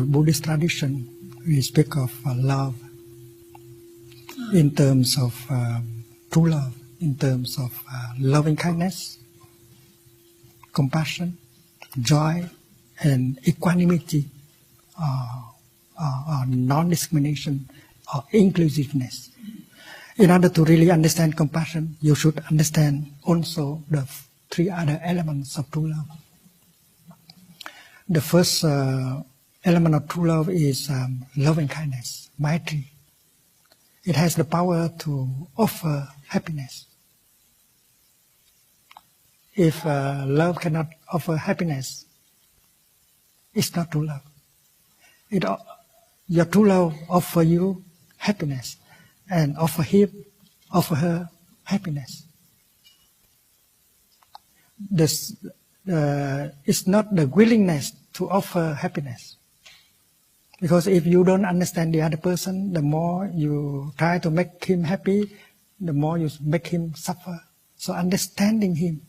the Buddhist tradition, we speak of love in terms of true love, in terms of loving kindness, compassion, joy, and equanimity, or non-discrimination, or inclusiveness. In order to really understand compassion, you should understand also the three other elements of true love. The first element of true love is loving kindness, maitri. It has the power to offer happiness. If love cannot offer happiness, it's not true love. Your true love offers you happiness, and offer her happiness. It's not the willingness to offer happiness. Because if you don't understand the other person, the more you try to make him happy, the more you make him suffer. So understanding him,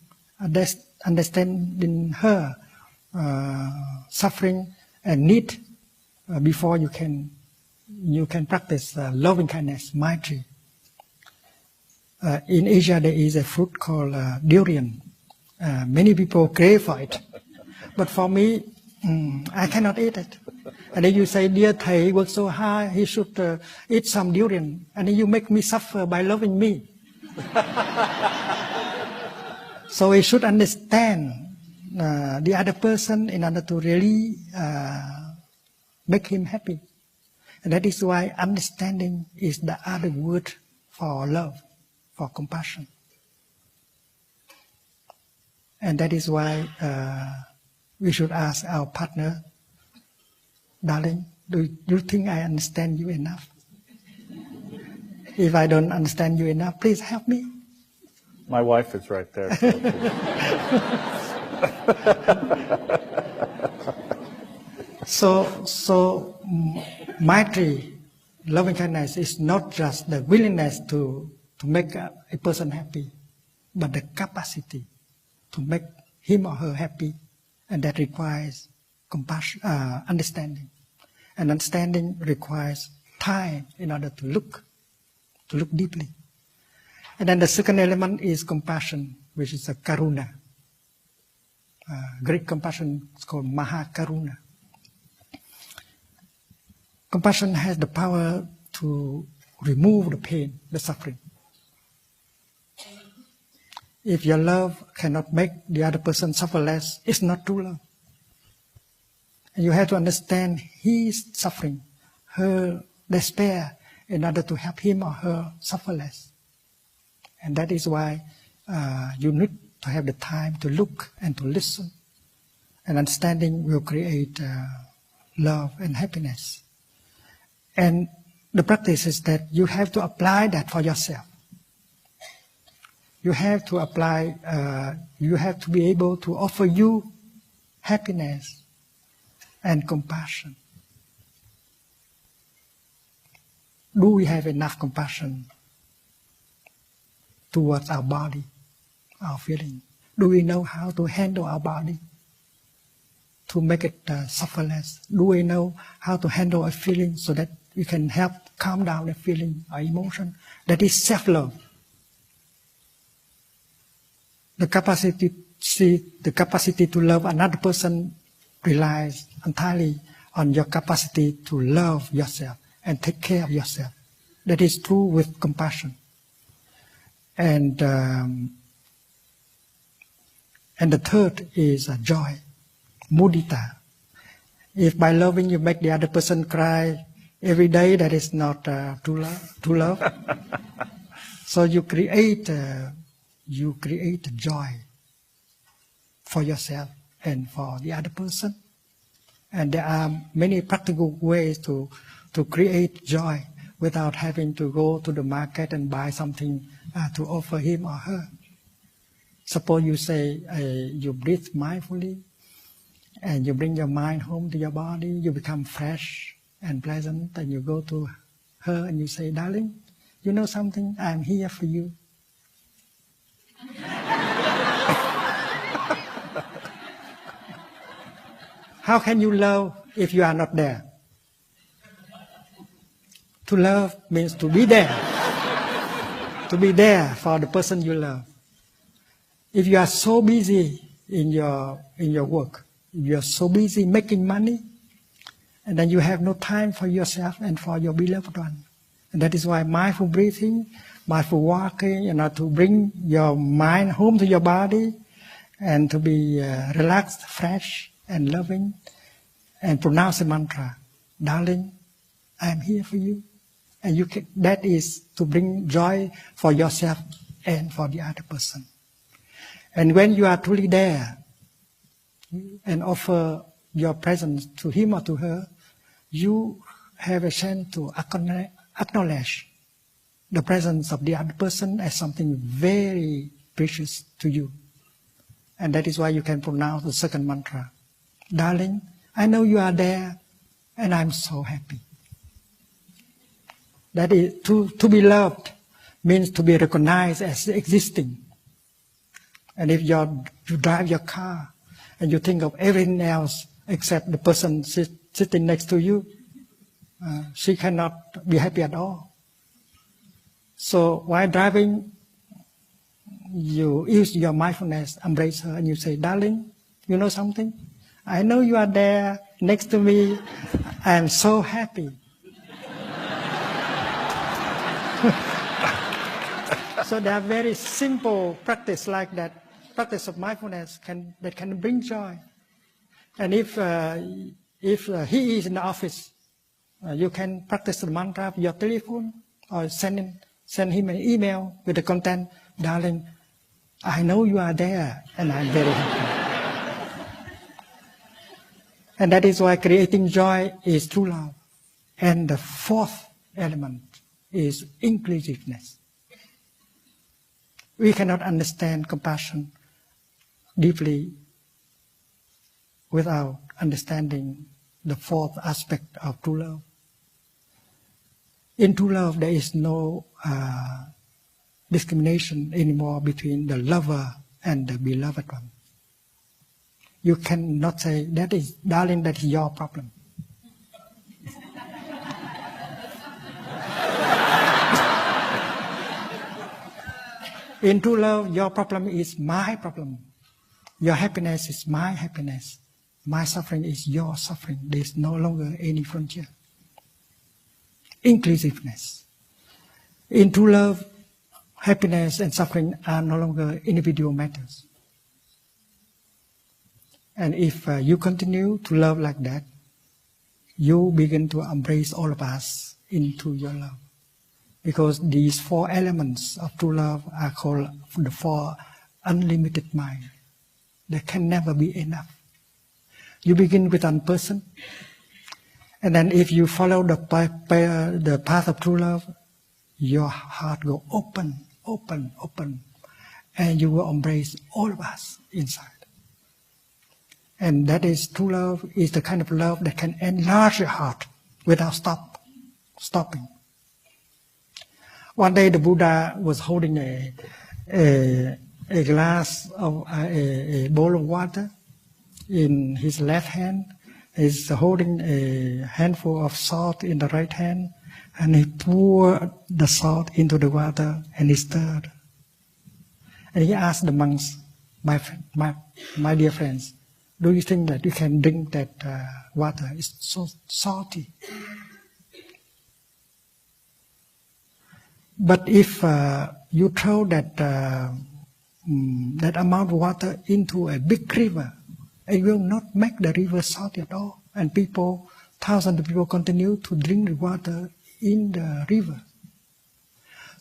understanding her suffering and need before you can practice loving kindness, maitri. In Asia, there is a fruit called durian. Many people crave for it, but for me, I cannot eat it. And then you say, dear Thầy, he worked so hard, he should eat some durian. And then you make me suffer by loving me. So we should understand the other person in order to really make him happy. And that is why understanding is the other word for love, for compassion. And that is why we should ask our partner, darling, do you think I understand you enough? If I don't understand you enough, please help me. My wife is right there. So maitri, loving kindness, is not just the willingness to make a person happy, but the capacity to make him or her happy, and that requires compassion, understanding. And understanding requires time in order to look deeply. And then the second element is compassion, which is a karuna. Greek compassion is called mahakaruna. Compassion has the power to remove the pain, the suffering. If your love cannot make the other person suffer less, it's not true love. And you have to understand his suffering, her despair, in order to help him or her suffer less. And that is why you need to have the time to look and to listen. And understanding will create love and happiness. And the practice is that you have to apply that for yourself. You have to apply, you have to be able to offer you happiness and compassion. Do we have enough compassion towards our body, our feeling? Do we know how to handle our body to make it suffer less? Do we know how to handle a feeling so that we can help calm down the feeling or emotion? That is self-love. The capacity to love another person relies entirely on your capacity to love yourself and take care of yourself. That is true with compassion. And the third is joy, mudita. If by loving you make the other person cry every day, that is not true love. So you create joy for yourself and for the other person. And there are many practical ways to create joy without having to go to the market and buy something to offer him or her. Suppose you say, you breathe mindfully, and you bring your mind home to your body, you become fresh and pleasant, and you go to her and you say, darling, you know something, I'm here for you. How can you love if you are not there. To love means to be there. To be there for the person you love. If you are so busy in your work, if you are so busy making money, and then you have no time for yourself and for your beloved one. And that is why mindful breathing, mindful walking, to bring your mind home to your body and to be relaxed, fresh, and loving, and pronounce a mantra. Darling, I am here for you. And that is to bring joy for yourself and for the other person. And when you are truly there and offer your presence to him or to her, you have a chance to acknowledge the presence of the other person as something very precious to you. And that is why you can pronounce the second mantra. Darling, I know you are there and I'm so happy. That is, to be loved means to be recognized as existing. And if you drive your car and you think of everything else except the person sitting next to you, she cannot be happy at all. So while driving, you use your mindfulness, embrace her, and you say, darling, you know something? I know you are there next to me. I am so happy. So there are very simple practice like that. Practice of mindfulness that can bring joy. And if he is in the office, you can practice the mantra of your telephone or send him an email with the content, darling, I know you are there and I'm very happy. And that is why creating joy is true love. And the fourth element is inclusiveness. We cannot understand compassion deeply without understanding the fourth aspect of true love. In true love, there is no discrimination anymore between the lover and the beloved one. You cannot say, that is, darling, that is your problem. In true love, your problem is my problem. Your happiness is my happiness. My suffering is your suffering. There is no longer any frontier. Inclusiveness. In true love, happiness and suffering are no longer individual matters. And if you continue to love like that, you begin to embrace all of us into your love. Because these four elements of true love are called the four unlimited mind. There can never be enough. You begin with one person, and then if you follow the path of true love, your heart go open, open, open, and you will embrace all of us inside. And that is true love, is the kind of love that can enlarge your heart without stopping. One day the Buddha was holding a glass of a bowl of water in his left hand. He's holding a handful of salt in the right hand, and he poured the salt into the water and he stirred. And he asked the monks, my dear friends, do you think that you can drink that water? It's so salty. But if you throw that amount of water into a big river, it will not make the river salty at all. And thousands of people continue to drink the water in the river.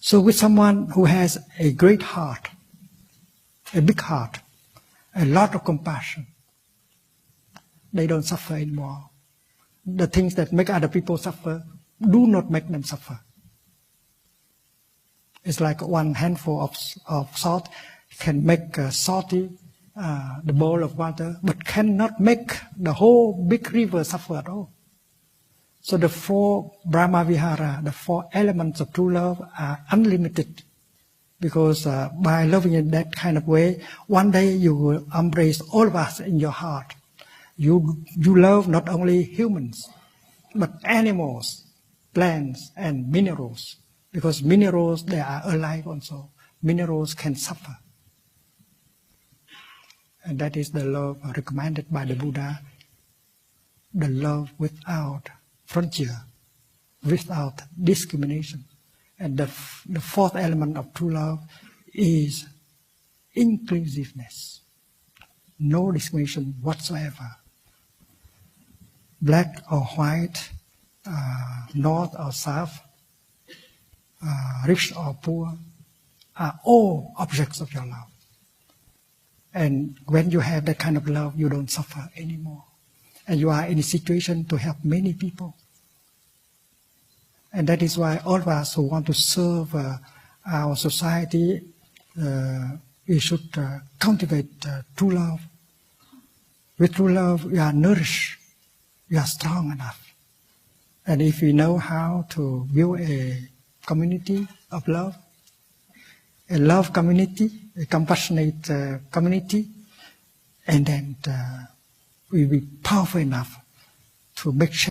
So with someone who has a great heart, a big heart, a lot of compassion, they don't suffer anymore. The things that make other people suffer do not make them suffer. It's like one handful of salt can make salty the bowl of water, but cannot make the whole big river suffer at all. So the four Brahma Vihara, the four elements of true love are unlimited. Because by loving in that kind of way, one day you will embrace all of us in your heart. You love not only humans, but animals, plants, and minerals. Because minerals, they are alive also. Minerals can suffer. And that is the love recommended by the Buddha. The love without frontier, without discrimination. And the fourth element of true love is inclusiveness. No discrimination whatsoever. Black or white, north or south, rich or poor, are all objects of your love. And when you have that kind of love, you don't suffer anymore. And you are in a situation to help many people. And that is why all of us who want to serve our society, we should cultivate true love. With true love, we are nourished, we are strong enough. And if we know how to build a community of love, a love community, a compassionate community, and then we will be powerful enough to make change.